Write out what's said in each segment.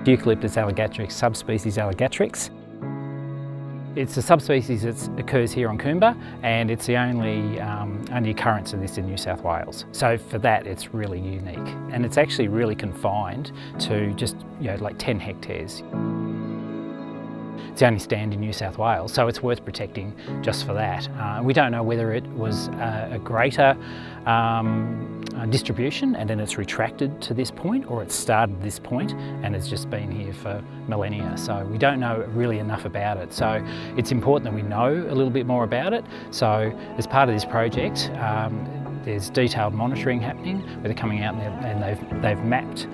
Eucalyptus alligatrix, subspecies alligatrix. It's a subspecies that occurs here on Coombe, and it's the only occurrence of this in New South Wales. So for that, it's really unique, and it's actually really confined to just like 10 hectares. It's the only stand in New South Wales, so it's worth protecting just for that. We don't know whether it was a greater distribution and then it's retracted to this point, or it started this point and it's just been here for millennia. So we don't know really enough about it. So it's important that we know a little bit more about it. So as part of this project, there's detailed monitoring happening where they're coming out and they've mapped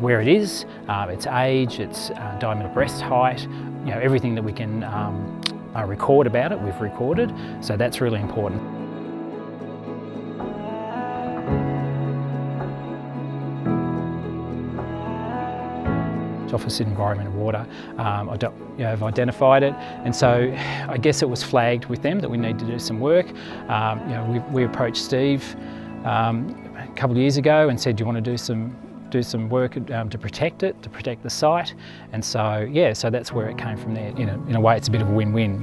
where it is, its age, its diameter breast height, everything that we can record about it, we've recorded. So that's really important. Office of Environment and Water have identified it, and so I guess it was flagged with them that we need to do some work. We approached Steve a couple of years ago and said, do you want to do some work to protect it, to protect the site? And so so that's where it came from there. In a way, it's a bit of a win-win.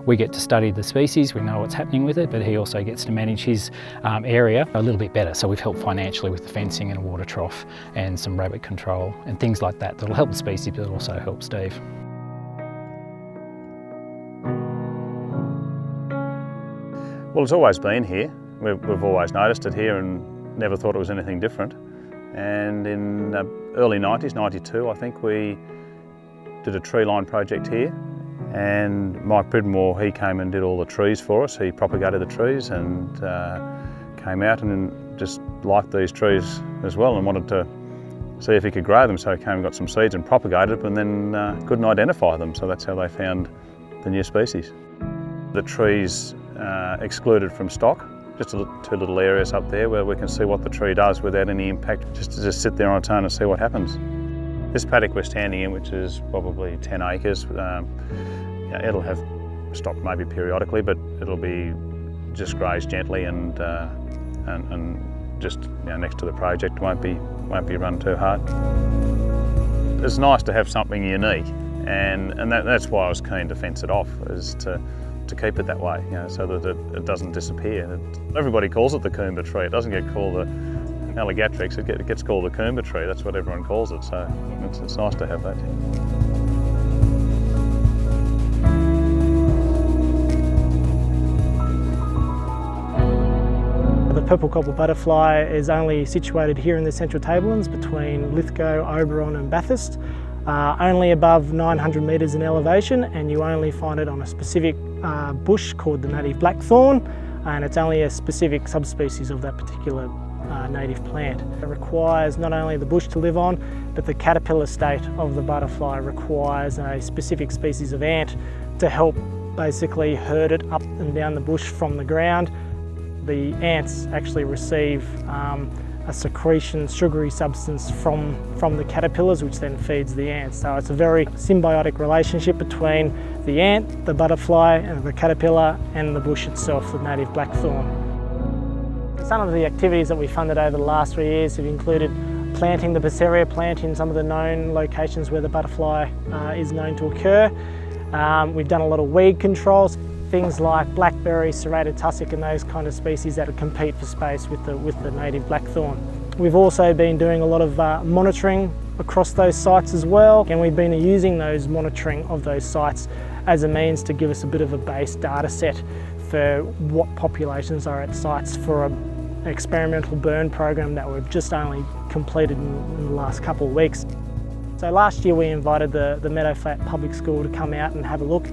We get to study the species, we know what's happening with it, but he also gets to manage his area a little bit better. So we've helped financially with the fencing and a water trough and some rabbit control and things like that that'll help the species, but it'll also help Steve. Well, it's always been here. We've always noticed it here and never thought it was anything different. And in the early 90s, 92, I think, we did a tree line project here. And Mike Pridmore, he came and did all the trees for us. He propagated the trees and came out and just liked these trees as well and wanted to see if he could grow them. So he came and got some seeds and propagated them, and then couldn't identify them. So that's how they found the new species. The trees excluded from stock. Just two little areas up there where we can see what the tree does without any impact, just to sit there on its own and see what happens. This paddock we're standing in, which is probably 10 acres, it'll have stock maybe periodically, but it'll be just grazed gently and just next to the project, won't be run too hard. It's nice to have something unique, and that's why I was keen to fence it off, is to keep it that way, so that it doesn't disappear. Everybody calls it the Coombe tree. It doesn't get called the alligatrix, it gets called the Coombe tree. That's what everyone calls it, so it's nice to have that. The purple cobble butterfly is only situated here in the central tablelands between Lithgow, Oberon and Bathurst. Only above 900 metres in elevation, and you only find it on a specific bush called the native blackthorn, and it's only a specific subspecies of that particular native plant. It requires not only the bush to live on, but the caterpillar state of the butterfly requires a specific species of ant to help basically herd it up and down the bush from the ground. The ants actually receive a secretion, sugary substance from the caterpillars, which then feeds the ants. So it's a very symbiotic relationship between the ant, the butterfly, and the caterpillar, and the bush itself, the native blackthorn. Some of the activities that we funded over the last 3 years have included planting the Bosseria plant in some of the known locations where the butterfly is known to occur. We've done a lot of weed controls, things like blackberry, serrated tussock, and those kind of species that compete for space with the native blackthorn. We've also been doing a lot of monitoring across those sites as well, and we've been using those monitoring of those sites as a means to give us a bit of a base data set for what populations are at sites for an experimental burn program that we've just only completed in the last couple of weeks. So last year we invited the Meadowflat Public School to come out and have a look,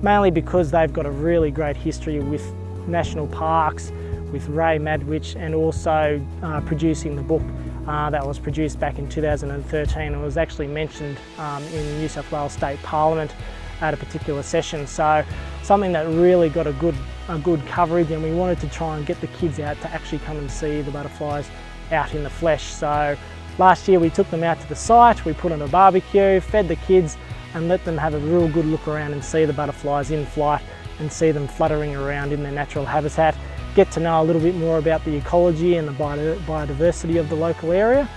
mainly because they've got a really great history with national parks, with Ray Madwich, and also producing the book that was produced back in 2013 and was actually mentioned in New South Wales State Parliament at a particular session. So something that really got a good coverage, and we wanted to try and get the kids out to actually come and see the butterflies out in the flesh. So last year we took them out to the site, we put on a barbecue, fed the kids, and let them have a real good look around and see the butterflies in flight and see them fluttering around in their natural habitat, get to know a little bit more about the ecology and the biodiversity of the local area.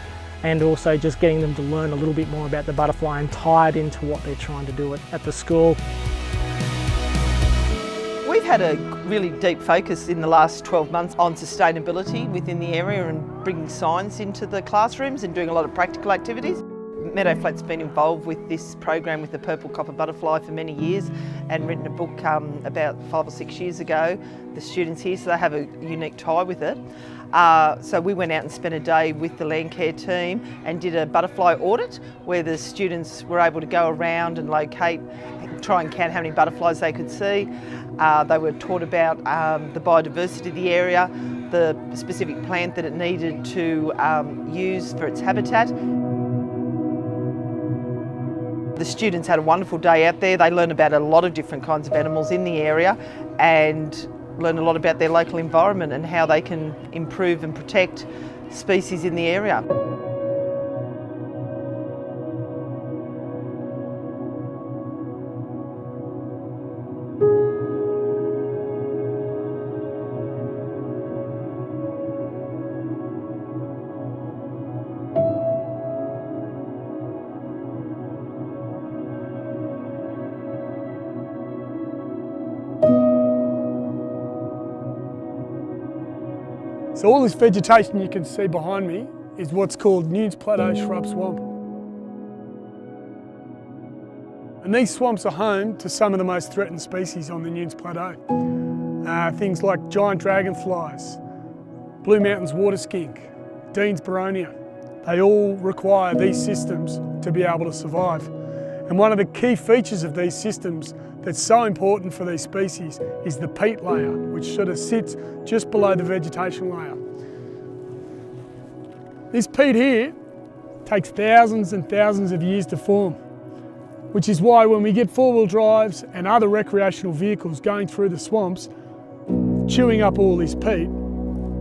and also just getting them to learn a little bit more about the butterfly and tie it into what they're trying to do at the school. We've had a really deep focus in the last 12 months on sustainability within the area and bringing science into the classrooms and doing a lot of practical activities. Meadow Flat's been involved with this program with the purple copper butterfly for many years and written a book about 5 or 6 years ago. The students here, so they have a unique tie with it. So we went out and spent a day with the Landcare team and did a butterfly audit where the students were able to go around and locate, try and count how many butterflies they could see. They were taught about the biodiversity of the area, the specific plant that it needed to use for its habitat. The students had a wonderful day out there. They learned about a lot of different kinds of animals in the area and learned a lot about their local environment and how they can improve and protect species in the area. So all this vegetation you can see behind me is what's called Nunes Plateau Shrub Swamp. And these swamps are home to some of the most threatened species on the Nunes Plateau. Things like giant dragonflies, Blue Mountains water skink, Dean's Boronia. They all require these systems to be able to survive. And one of the key features of these systems that's so important for these species is the peat layer, which sort of sits just below the vegetation layer. This peat here takes thousands and thousands of years to form, which is why when we get four-wheel drives and other recreational vehicles going through the swamps, chewing up all this peat,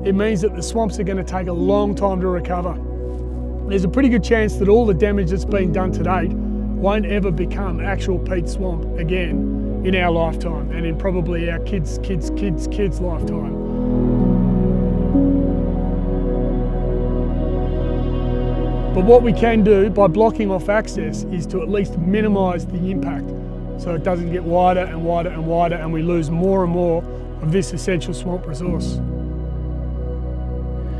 it means that the swamps are going to take a long time to recover. There's a pretty good chance that all the damage that's been done to date won't ever become actual peat swamp again in our lifetime and in probably our kids' lifetime. But what we can do by blocking off access is to at least minimise the impact so it doesn't get wider and wider and wider and we lose more and more of this essential swamp resource.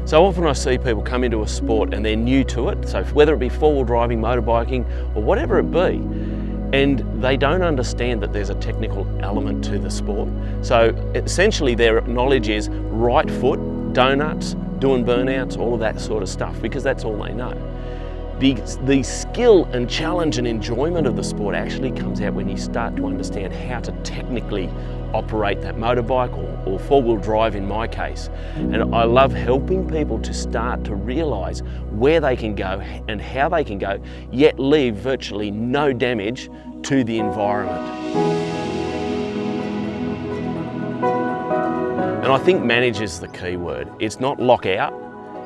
So often I see people come into a sport and they're new to it, so whether it be four-wheel driving, motorbiking or whatever it be, and they don't understand that there's a technical element to the sport. So essentially their knowledge is right foot, donuts, doing burnouts, all of that sort of stuff, because that's all they know. The skill and challenge and enjoyment of the sport actually comes out when you start to understand how to technically operate that motorbike or four-wheel drive in my case. And I love helping people to start to realise where they can go and how they can go, yet leave virtually no damage to the environment. And I think manage is the key word. It's not lock out,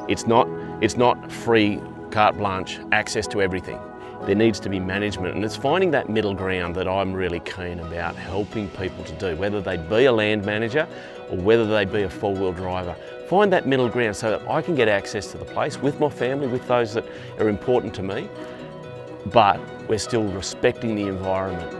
it's not free carte blanche access to everything. There needs to be management, and it's finding that middle ground that I'm really keen about helping people to do, whether they be a land manager or whether they be a four-wheel driver. Find that middle ground so that I can get access to the place with my family, with those that are important to me, but we're still respecting the environment.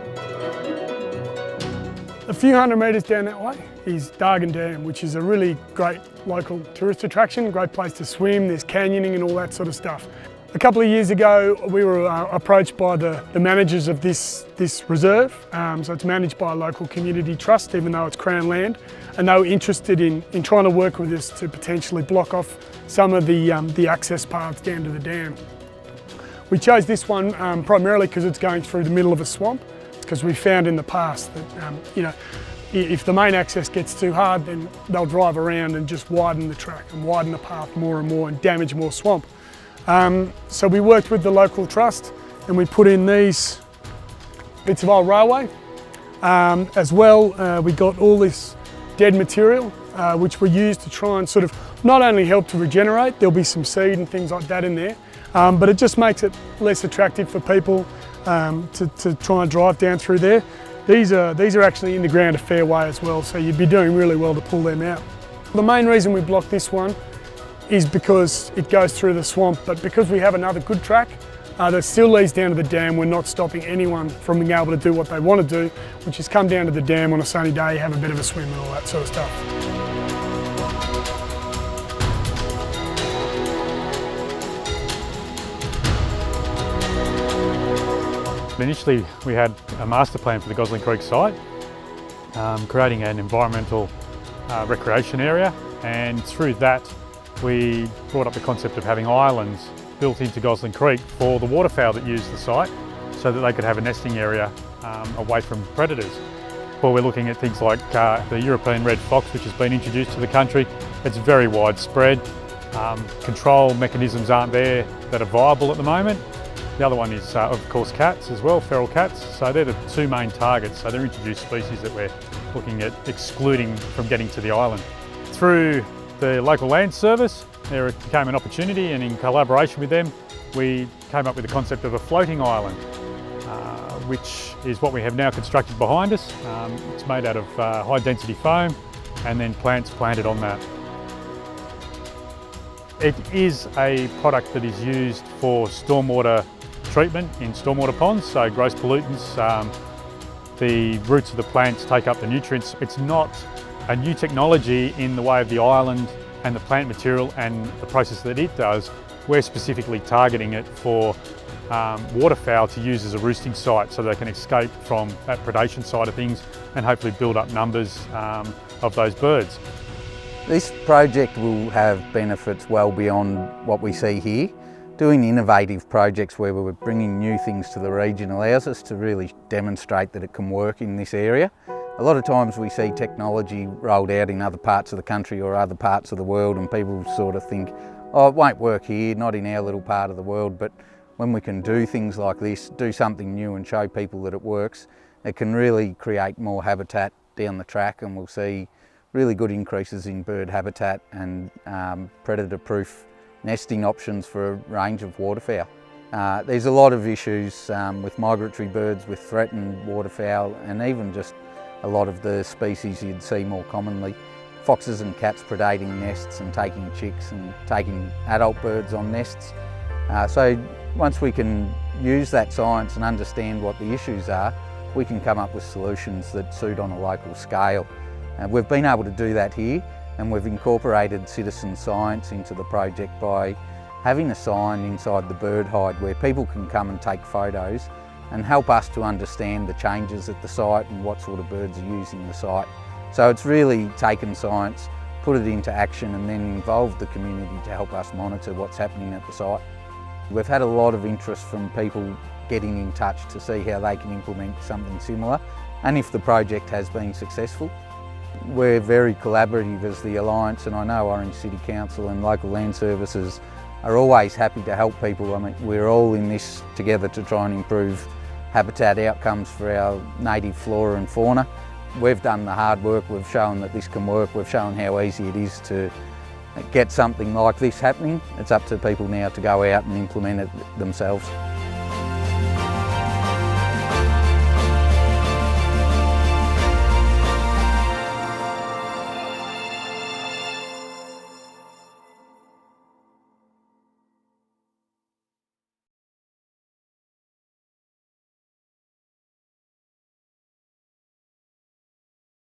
A few hundred metres down that way is Dargan Dam, which is a really great local tourist attraction, great place to swim, there's canyoning and all that sort of stuff. A couple of years ago we were approached by the managers of this reserve, so it's managed by a local community trust even though it's Crown land, and they were interested in trying to work with us to potentially block off some of the access paths down to the dam. We chose this one primarily because it's going through the middle of a swamp, because we found in the past that if the main access gets too hard, then they'll drive around and just widen the track and widen the path more and more and damage more swamp. So we worked with the local trust and we put in these bits of old railway. As well, we got all this dead material which we used to try and sort of not only help to regenerate, there'll be some seed and things like that in there, but it just makes it less attractive for people to try and drive down through there. These are actually in the ground a fair way as well, so you'd be doing really well to pull them out. The main reason we blocked this one is because it goes through the swamp, but because we have another good track that still leads down to the dam, we're not stopping anyone from being able to do what they want to do, which is come down to the dam on a sunny day, have a bit of a swim and all that sort of stuff. Initially we had a master plan for the Gosling Creek site, creating an environmental recreation area, and through that we brought up the concept of having islands built into Gosling Creek for the waterfowl that use the site so that they could have a nesting area away from predators. Well, we're looking at things like the European red fox, which has been introduced to the country. It's very widespread. Control mechanisms aren't there that are viable at the moment. The other one is, of course, cats as well, feral cats. So they're the two main targets. So they're introduced species that we're looking at excluding from getting to the island. Through the local land service, there became an opportunity, and in collaboration with them, we came up with the concept of a floating island, which is what we have now constructed behind us. It's made out of high density foam and then plants planted on that. It is a product that is used for stormwater treatment in stormwater ponds, so gross pollutants. The roots of the plants take up the nutrients. It's not a new technology in the way of the island and the plant material and the process that it does. We're specifically targeting it for waterfowl to use as a roosting site so they can escape from that predation side of things and hopefully build up numbers of those birds. This project will have benefits well beyond what we see here. Doing innovative projects where we're bringing new things to the region allows us to really demonstrate that it can work in this area. A lot of times we see technology rolled out in other parts of the country or other parts of the world, and people sort of think, oh, it won't work here, not in our little part of the world. But when we can do things like this, do something new and show people that it works, it can really create more habitat down the track, and we'll see really good increases in bird habitat and predator-proof nesting options for a range of waterfowl. There's a lot of issues with migratory birds, with threatened waterfowl, and even just a lot of the species you'd see more commonly. Foxes and cats predating nests and taking chicks and taking adult birds on nests. So once we can use that science and understand what the issues are, we can come up with solutions that suit on a local scale. We've been able to do that here, and we've incorporated citizen science into the project by having a sign inside the bird hide where people can come and take photos and help us to understand the changes at the site and what sort of birds are using the site. So it's really taken science, put it into action, and then involved the community to help us monitor what's happening at the site. We've had a lot of interest from people getting in touch to see how they can implement something similar, and if the project has been successful. We're very collaborative as the Alliance, and I know Orange City Council and local land services are always happy to help people. I mean, we're all in this together to try and improve habitat outcomes for our native flora and fauna. We've done the hard work, we've shown that this can work, we've shown how easy it is to get something like this happening. It's up to people now to go out and implement it themselves.